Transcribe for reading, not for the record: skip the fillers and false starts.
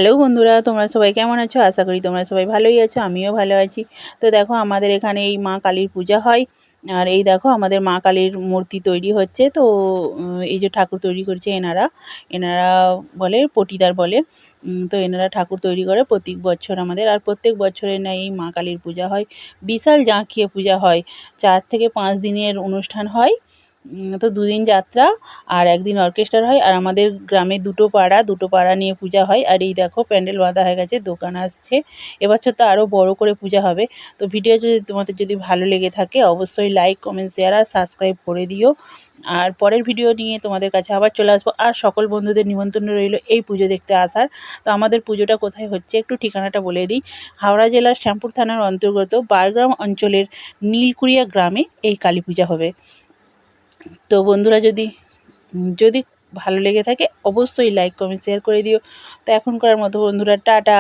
Hello বন্ধুরা, তোমরা সবাই কেমন আছো? আশা করি তোমরা সবাই ভালোই আছো, আমিও ভালো আছি। তো দেখো, আমাদের এখানে এই মা কালীর পূজা হয়। আর এই দেখো, আমাদের মা কালীর মূর্তি তৈরি হচ্ছে। তো এই যে ঠাকুর তৈরি করছে এনারা এনারা বলে পটিদার বলে। তো এনারা ঠাকুর তৈরি করে প্রত্যেক বছর আমাদের, আর প্রত্যেক বছরের না এই মা কালীর পূজা হয়। বিশাল জাঁকিয়ে পূজা হয়, 4 থেকে 5 দিনের অনুষ্ঠান হয়। তো 2 দিন যাত্রা আর 1 দিন অর্কেস্ট্রা হয়। আর আমাদের গ্রামে দুটো পাড়া নিয়ে পূজা হয়। আর এই দেখো, প্যান্ডেল বাঁধা হয়ে গেছে, দোকান আসছে। এবছর তো আরও বড় করে পূজা হবে। তো ভিডিও তোমাদের যদি ভালো লেগে থাকে, অবশ্যই লাইক, কমেন্ট, শেয়ার আর সাবস্ক্রাইব করে দিও। আর পরের ভিডিও নিয়ে তোমাদের কাছে আবার চলে আসবো। আর সকল বন্ধুদের নিমন্ত্রণ রইল এই পুজো দেখতে আসার। তো আমাদের পুজোটা কোথায় হচ্ছে একটু ঠিকানাটা বলে দিই। হাওড়া জেলার শ্যামপুর থানার অন্তর্গত বারগ্রাম অঞ্চলের নীলকুড়িয়া গ্রামে এই কালী পূজা হবে। তো বন্ধুরা, যদি যদি ভালো লেগে থাকে অবশ্যই লাইক, কমেন্ট, শেয়ার করে দিও। তো এখনকার মতো বন্ধুরা, টাটা।